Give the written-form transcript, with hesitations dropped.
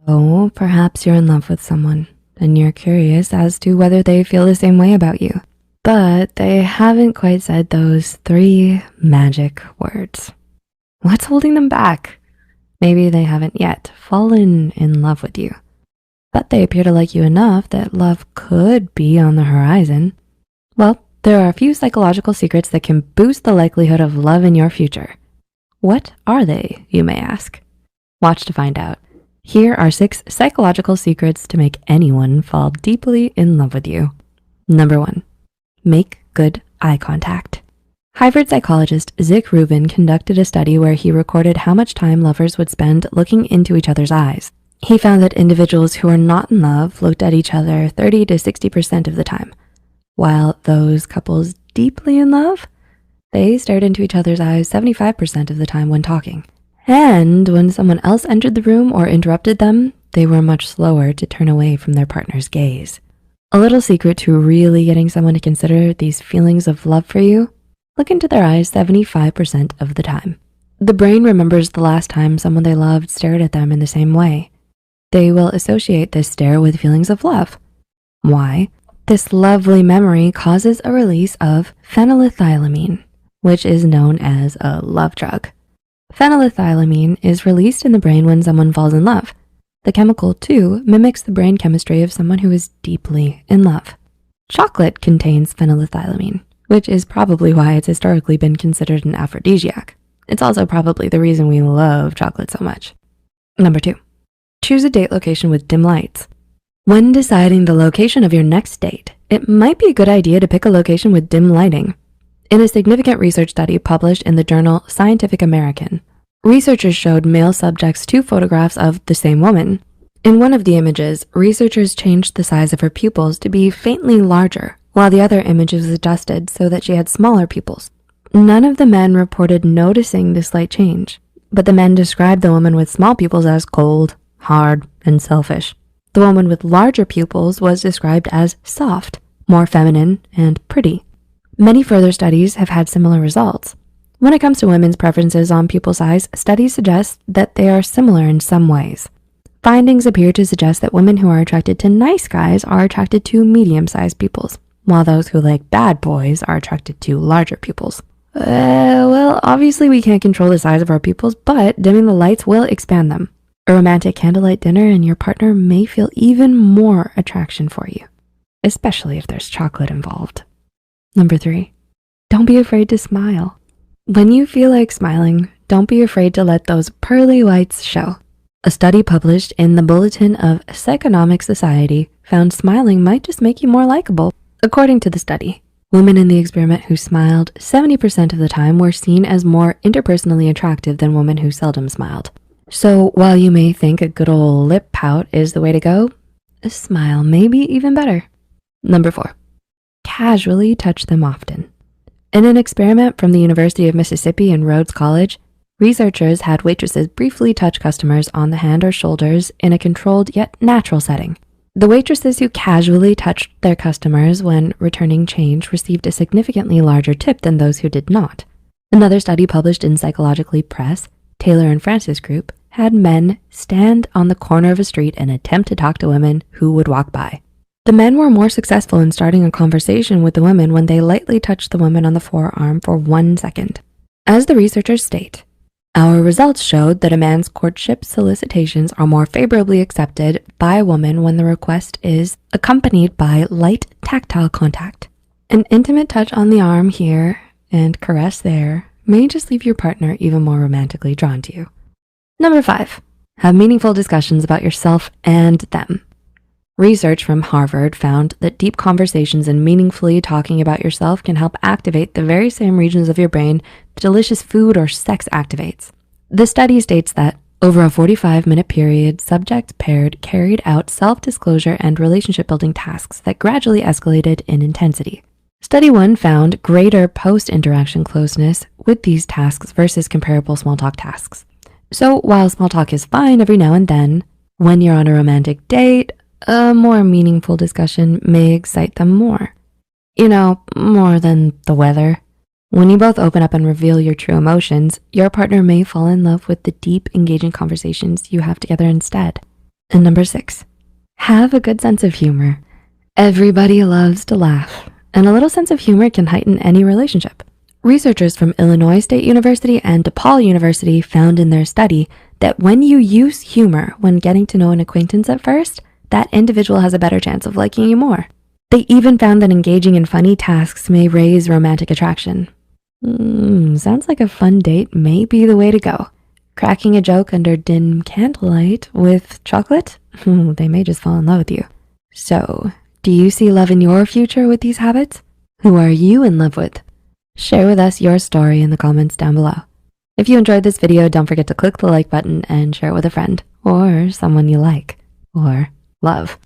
Oh, perhaps you're in love with someone and you're curious as to whether they feel the same way about you, but they haven't quite said those 3 magic words. What's holding them back? Maybe they haven't yet fallen in love with you, but they appear to like you enough that love could be on the horizon. Well, there are a few psychological secrets that can boost the likelihood of love in your future. What are they, you may ask? Watch to find out. Here are 6 psychological secrets to make anyone fall deeply in love with you. Number 1, make good eye contact. Harvard psychologist Zick Rubin conducted a study where he recorded how much time lovers would spend looking into each other's eyes. He found that individuals who are not in love looked at each other 30 to 60% of the time, while those couples deeply in love, they stared into each other's eyes 75% of the time when talking. And when someone else entered the room or interrupted them, they were much slower to turn away from their partner's gaze. A little secret to really getting someone to consider these feelings of love for you: look into their eyes 75% of the time. The brain remembers the last time someone they loved stared at them in the same way. They will associate this stare with feelings of love. Why? This lovely memory causes a release of phenylethylamine, which is known as a love drug. Phenylethylamine is released in the brain when someone falls in love. The chemical, too, mimics the brain chemistry of someone who is deeply in love. Chocolate contains phenylethylamine, which is probably why it's historically been considered an aphrodisiac. It's also probably the reason we love chocolate so much. Number 2, choose a date location with dim lights. When deciding the location of your next date, it might be a good idea to pick a location with dim lighting. In a significant research study published in the journal Scientific American, researchers showed male subjects 2 photographs of the same woman. In one of the images, researchers changed the size of her pupils to be faintly larger, while the other image was adjusted so that she had smaller pupils. None of the men reported noticing this slight change, but the men described the woman with small pupils as cold, hard, and selfish. The woman with larger pupils was described as soft, more feminine, and pretty. Many further studies have had similar results. When it comes to women's preferences on pupil size, studies suggest that they are similar in some ways. Findings appear to suggest that women who are attracted to nice guys are attracted to medium-sized pupils, while those who like bad boys are attracted to larger pupils. Well, obviously we can't control the size of our pupils, but dimming the lights will expand them. A romantic candlelight dinner and your partner may feel even more attraction for you, especially if there's chocolate involved. Number 3, don't be afraid to smile. When you feel like smiling, don't be afraid to let those pearly whites show. A study published in the Bulletin of Psychonomic Society found smiling might just make you more likable. According to the study, women in the experiment who smiled 70% of the time were seen as more interpersonally attractive than women who seldom smiled. So while you may think a good old lip pout is the way to go, a smile may be even better. Number 4, casually touch them often. In an experiment from the University of Mississippi and Rhodes College, researchers had waitresses briefly touch customers on the hand or shoulders in a controlled yet natural setting. The waitresses who casually touched their customers when returning change received a significantly larger tip than those who did not. Another study published in Psychologically Press, Taylor and Francis Group, had men stand on the corner of a street and attempt to talk to women who would walk by. The men were more successful in starting a conversation with the women when they lightly touched the woman on the forearm for 1 second. As the researchers state, our results showed that a man's courtship solicitations are more favorably accepted by a woman when the request is accompanied by light tactile contact. An intimate touch on the arm here and caress there may just leave your partner even more romantically drawn to you. Number 5, have meaningful discussions about yourself and them. Research from Harvard found that deep conversations and meaningfully talking about yourself can help activate the very same regions of your brain that delicious food or sex activates. The study states that over a 45-minute period, subjects paired carried out self-disclosure and relationship-building tasks that gradually escalated in intensity. Study 1 found greater post-interaction closeness with these tasks versus comparable small talk tasks. So while small talk is fine every now and then, when you're on a romantic date, a more meaningful discussion may excite them more. You know, more than the weather. When you both open up and reveal your true emotions, your partner may fall in love with the deep, engaging conversations you have together instead. And number 6, have a good sense of humor. Everybody loves to laugh, and a little sense of humor can heighten any relationship. Researchers from Illinois State University and DePaul University found in their study that when you use humor when getting to know an acquaintance at first, that individual has a better chance of liking you more. They even found that engaging in funny tasks may raise romantic attraction. Sounds like a fun date may be the way to go. Cracking a joke under dim candlelight with chocolate? They may just fall in love with you. So, do you see love in your future with these habits? Who are you in love with? Share with us your story in the comments down below. If you enjoyed this video, don't forget to click the like button and share it with a friend or someone you like or love.